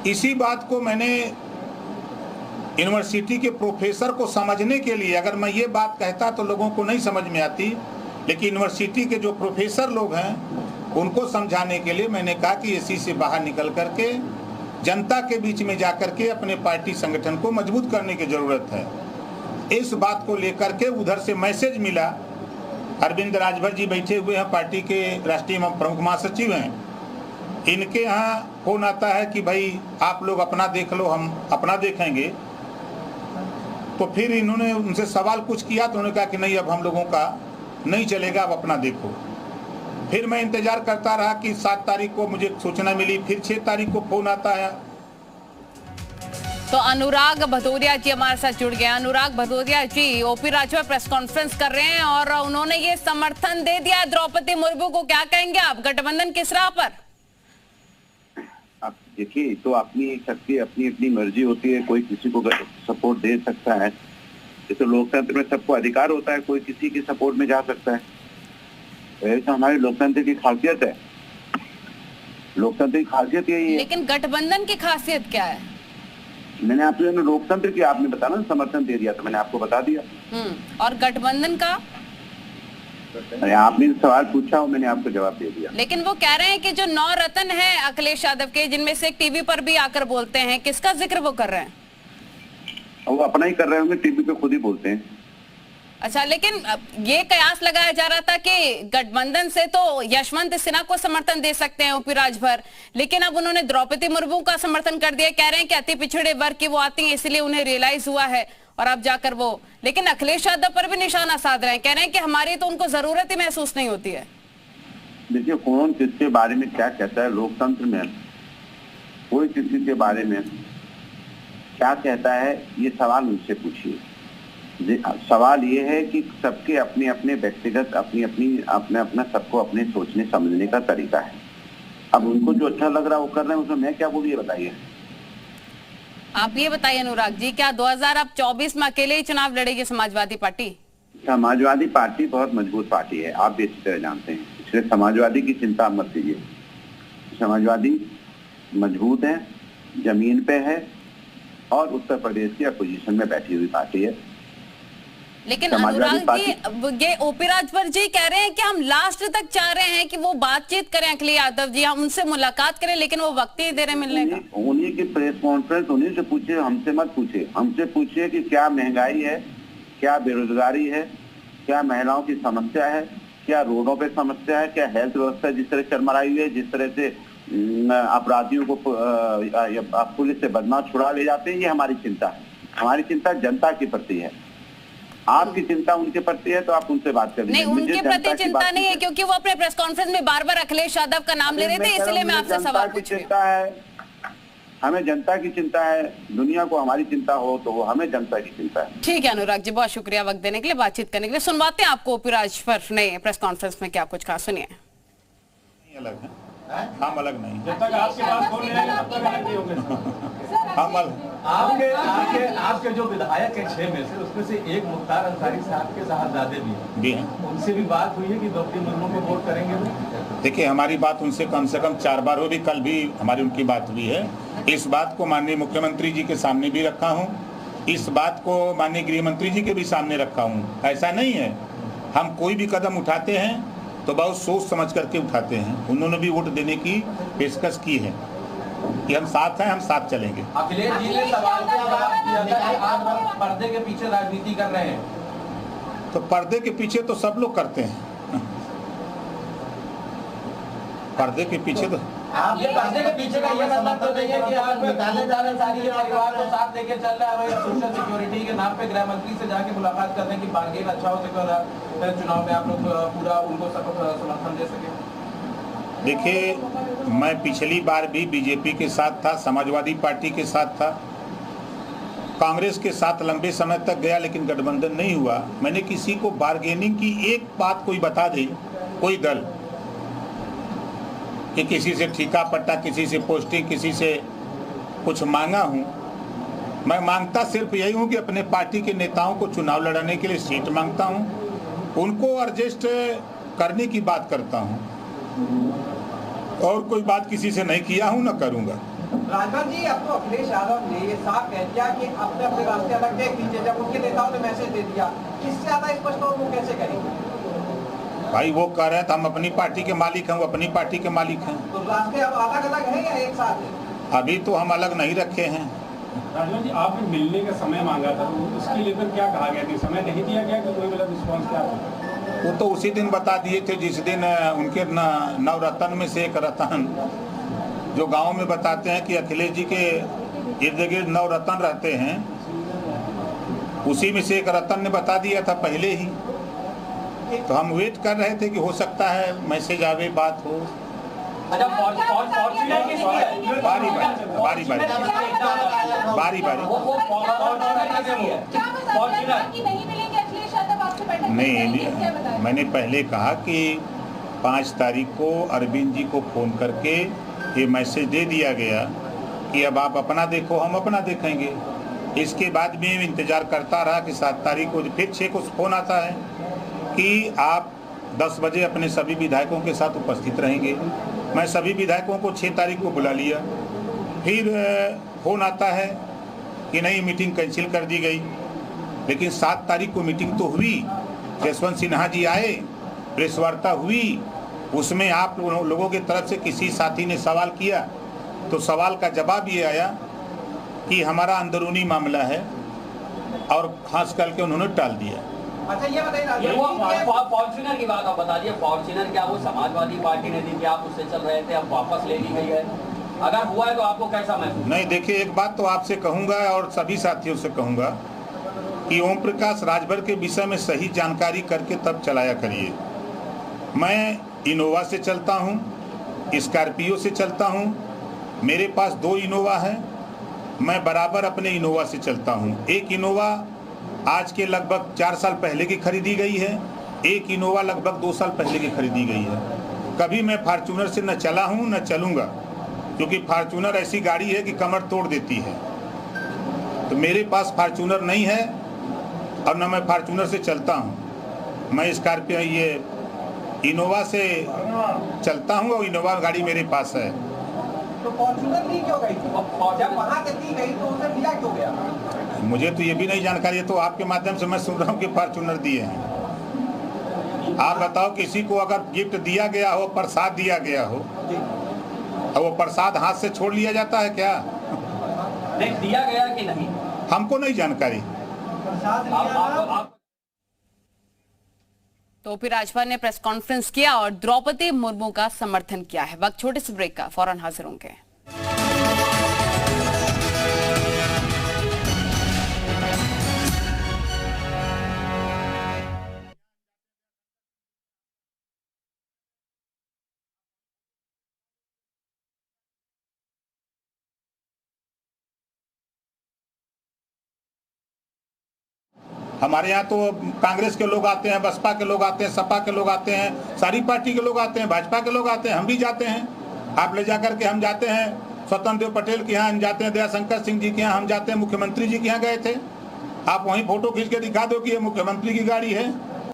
इसी बात को मैंने यूनिवर्सिटी के प्रोफेसर को समझने के लिए, अगर मैं ये बात कहता तो लोगों को नहीं समझ में आती, लेकिन यूनिवर्सिटी के जो प्रोफेसर लोग हैं उनको समझाने के लिए मैंने कहा कि एसी से बाहर निकल करके जनता के बीच में जाकर के अपने पार्टी संगठन को मजबूत करने की ज़रूरत है। इस बात को लेकर के उधर से मैसेज मिला। अरविंद राजभर जी बैठे हुए हैं, पार्टी के राष्ट्रीय प्रमुख महासचिव हैं, इनके यहाँ फोन आता है कि भाई आप लोग अपना देख लो, हम अपना देखेंगे। तो फिर इन्होंने उनसे सवाल कुछ किया तो उन्होंने कहा कि नहीं, अब हम लोगों का नहीं चलेगा, अब अपना देखो। फिर मैं इंतजार करता रहा कि 7 तारीख को मुझे सूचना मिली, फिर 6 तारीख को फोन आता है। तो अनुराग भदौरिया जी हमारे साथ जुड़ गए। अनुराग भदौरिया जी ओपी राजभर प्रेस कॉन्फ्रेंस कर रहे हैं और उन्होंने ये समर्थन दे दिया द्रौपदी मुर्मू को, क्या कहेंगे आप? गठबंधन किस राह पर? आप देखिए, तो अपनी शक्ति अपनी अपनी मर्जी होती है, कोई किसी को सपोर्ट दे सकता है। जैसे लोकतंत्र में सबको अधिकार होता है, कोई किसी के सपोर्ट में जा सकता है। ऐसा हमारे लोकतंत्र की खासियत है, लोकतंत्र की खासियत यही है। लेकिन गठबंधन की खासियत क्या है? मैंने आपसे लोकतंत्र की आपने बताया ना, समर्थन दे दिया तो मैंने आपको बता दिया। और गठबंधन का? अरे आपने सवाल पूछा और मैंने आपको जवाब दे दिया। लेकिन वो कह रहे हैं कि जो 9 रत्न है अखिलेश यादव के, जिनमें से एक टीवी पर भी आकर बोलते हैं, किसका जिक्र वो कर रहे हैं? वो अपना ही कर रहे होंगे, टीवी पे खुद ही बोलते हैं। अच्छा, लेकिन ये कयास लगाया जा रहा था कि गठबंधन से तो यशवंत सिन्हा को समर्थन दे सकते हैं ओपी राजभर, लेकिन अब उन्होंने द्रौपदी मुर्मू का समर्थन कर दिया। कह रहे हैं कि अति पिछड़े वर्ग की वो आती हैं, इसलिए उन्हें रियलाइज हुआ है और अब जाकर वो, लेकिन अखिलेश यादव पर भी निशाना साध रहे हैं, कह रहे हैं कि हमारी तो उनको जरूरत ही महसूस नहीं होती है। देखिए, कौन किसके बारे में क्या कहता है, लोकतंत्र में कोई किसी के बारे में क्या कहता है ये सवाल उनसे पूछिए। सवाल ये है कि सबके अपने अपने व्यक्तिगत अपने अपना सबको अपने सोचने समझने का तरीका है। अब उनको जो अच्छा लग रहा है वो कर रहे हैं, उसमें मैं क्या बोलूं ये बताइए। आप ये बताइए अनुराग जी, क्या 2024 में अकेले ही चुनाव लड़ेगी समाजवादी पार्टी? समाजवादी पार्टी बहुत मजबूत पार्टी है, आप भी अच्छी तरह जानते हैं, इसलिए समाजवादी की चिंता मत कीजिए। समाजवादी मजबूत है, जमीन पे है और उत्तर प्रदेश की अपोजिशन में बैठी हुई पार्टी है। लेकिन अनुराग जी, ये ओपी राजभर जी कह रहे हैं कि हम लास्ट तक चाह रहे हैं कि वो बातचीत करें अखिलेश यादव जी, हम उनसे मुलाकात करें, लेकिन वो वक्त ही दे रहे मिलने का। उन्हीं की प्रेस कॉन्फ्रेंस उन्हीं से पूछिए, हमसे मत पूछिए। हमसे पूछिए कि क्या महंगाई है, क्या बेरोजगारी है, क्या महिलाओं की समस्या है, क्या रोडों पे समस्या है, क्या हेल्थ व्यवस्था जिस तरह चरमराई हुई है, जिस तरह से अपराधियों को पुलिस से बदमाश छुड़ा ले जाते हैं, ये हमारी चिंता है। हमारी चिंता जनता के प्रति है। आपकी चिंता उनके प्रति है तो आप उनसे बात कर लीजिए। नहीं, उनके प्रति चिंता नहीं है, क्योंकि वो अपने प्रेस कॉन्फ्रेंस में बार बार अखिलेश यादव का नाम ले रहे थे, इसलिए मैं आपसे सवाल पूछ रही हूं। हमें जनता की चिंता है, दुनिया को हमारी चिंता हो तो हमें जनता की चिंता है। ठीक है अनुराग जी, बहुत शुक्रिया वक्त देने के लिए, बातचीत करने के लिए। सुनवाते हैं आपको ओपी राजभर ने प्रेस कॉन्फ्रेंस में क्या कुछ कहा, सुनिए। अलग है, हम अलग नहीं। जब तक आपके पास फोन नहीं आएगा तब तक अलग नहीं होंगे। आपके जो विधायक है 6 में से, उसमें से एक मुख्तार अंसारी साहब के साहबजादे भी हैं, उनसे भी बात हुई है कि द्रौपदी मुर्मू को वोट करेंगे? देखिए, हमारी बात उनसे कम से कम 4 बार हुई, कल भी हमारी उनकी बात हुई है। इस बात को माननीय मुख्यमंत्री जी के सामने भी रखा हूँ, इस बात को माननीय गृह मंत्री जी के भी सामने रखा हूँ। ऐसा नहीं है, हम कोई भी कदम उठाते हैं तो बहुत सोच समझ करके उठाते हैं। उन्होंने भी वोट देने की पेशकश की है कि हम साथ हैं, हम साथ चलेंगे। अखिलेश जी ने सवाल का जवाब दिया था कि आप पर्दे के पीछे राजनीति कर रहे हैं। तो पर्दे के पीछे तो सब लोग करते हैं। पर्दे के पीछे तो आप ये पर्दे के पीछे का ये मतलब तो नहीं है कि आप अंसारी के परिवार को साथ लेके चल रहे हैं, सोशल सिक्योरिटी के नाम पे गृह मंत्री से जाके मुलाकात करने की बार्गेन अच्छा हो सके, चुनाव में आप लोग पूरा उनको समर्थन दे सके। देखिए, मैं पिछली बार भी बीजेपी के साथ था, समाजवादी पार्टी के साथ था, कांग्रेस के साथ लंबे समय तक गया, लेकिन गठबंधन नहीं हुआ। मैंने किसी को बार्गेनिंग की एक बात कोई बता दे, कोई दल कि किसी से ठीका पट्टा, किसी से पोस्टिंग, किसी से कुछ मांगा हूँ। मैं मांगता सिर्फ यही हूँ कि अपने पार्टी के नेताओं को चुनाव लड़ाने के लिए सीट मांगता हूँ, उनको एडजस्ट करने की बात करता हूँ, और कोई बात किसी से नहीं किया हूँ, न करूँगा। राजभर जी, अब तो अखिलेश यादव ने ये साफ कह दिया कि अपने अपने रास्ते अलग देख लीजिए, जब उनके नेताओं ने मैसेज दे दिया, इससे ज्यादा स्पष्ट और वो कैसे करेंगे? भाई वो कह रहे हैं तो हम अपनी पार्टी के मालिक हैं, वो अपनी पार्टी के मालिक हैं। तो रास्ते अब अलग अलग हैं या एक साथ हैं? अभी तो हम अलग नहीं रखे हैं। राजभर जी, आपने मिलने का समय मांगा था, तो उसके लेकर क्या कहा गया कि समय नहीं दिया गया कि कोई मतलब रिस्पॉन्स क्या था? वो तो उसी दिन बता दिए थे जिस दिन उनके नवरत्न में से एक रतन, जो गांव में बताते हैं कि अखिलेश जी के इर्द गिर्द नवरत्न रहते हैं, उसी में से एक रतन ने बता दिया था पहले ही। तो हम वेट कर रहे थे कि हो सकता है मैसेज आवे, बात हो। अच्छा, फॉर्च्यूनर किसकी है? बारी बारी बारी बारी नहीं, मैंने पहले कहा कि 5 तारीख को अरविंद जी को फ़ोन करके ये मैसेज दे दिया गया कि अब आप अपना देखो, हम अपना देखेंगे। इसके बाद भी इंतज़ार करता रहा कि 7 तारीख को फिर 6 को फ़ोन आता है कि आप 10 बजे अपने सभी विधायकों के साथ उपस्थित रहेंगे। मैं सभी विधायकों को 6 तारीख को बुला लिया। फिर फ़ोन आता है कि नहीं, मीटिंग कैंसिल कर दी गई। लेकिन 7 तारीख को मीटिंग तो हुई, जसवंत सिन्हा जी आए, प्रेस वार्ता हुई, उसमें आप लोगों की तरफ से किसी साथी ने सवाल किया तो सवाल का जवाब ये आया कि हमारा अंदरूनी मामला है, और खास करके उन्होंने टाल दिया। अच्छा, ये बताइए, वो फॉर्च्यूनर की बात आप बता दिए। फॉर्च्यूनर क्या वो समाजवादी पार्टी ने दी थी, आप उससे चल रहे थे, अब वापस ले ली गई है? अगर हुआ है तो आपको कैसा महसूस? नहीं, देखिए, एक बात तो आपसे कहूँगा और सभी साथियों से कहूँगा कि ओम प्रकाश राजभर के विषय में सही जानकारी करके तब चलाया करिए। मैं इनोवा से चलता हूँ, स्कॉर्पियो से चलता हूँ, मेरे पास 2 इनोवा है, मैं बराबर अपने इनोवा से चलता हूँ। एक इनोवा आज के लगभग 4 साल पहले की खरीदी गई है, एक इनोवा लगभग 2 साल पहले की खरीदी गई है। कभी मैं फार्चूनर से न चला हूँ न चलूँगा, क्योंकि फार्चूनर ऐसी गाड़ी है कि कमर तोड़ देती है। तो मेरे पास फार्चूनर नहीं है और न मैं फार्चूनर से चलता हूँ। मैं स्कॉर्पियो, ये इनोवा से चलता हूँ और इनोवा गाड़ी मेरे पास है। तो फॉर्च्यूनर ली क्यों गई थी? जब वहाँ से दी गई तो उसे लिया क्यों गया? मुझे तो ये भी नहीं जानकारी है, तो आपके माध्यम से मैं सुन रहा हूँ कि फॉर्च्यूनर दिए हैं। आप बताओ, किसी को अगर गिफ्ट दिया गया हो, प्रसाद दिया गया हो, और वो प्रसाद हाथ से छोड़ लिया जाता है क्या? नहीं, दिया गया कि नहीं हमको नहीं जानकारी। तो फिर राजभर ने प्रेस कॉन्फ्रेंस किया और द्रौपदी मुर्मू का समर्थन किया है। वक्त छोटे से ब्रेक का, फौरन हाजिर होंगे। हमारे यहाँ तो कांग्रेस के लोग आते हैं, बसपा के लोग आते हैं, सपा के लोग आते हैं, सारी पार्टी के लोग आते हैं, भाजपा के लोग आते हैं, हम भी जाते हैं। आप ले जाकर के हम जाते हैं स्वतंत्र देव पटेल के यहाँ, हम जाते हैं दयाशंकर सिंह जी के यहाँ, हम जाते हैं मुख्यमंत्री जी के यहाँ गए थे। आप वहीं फोटो खींच के दिखा दो कि ये मुख्यमंत्री की गाड़ी है।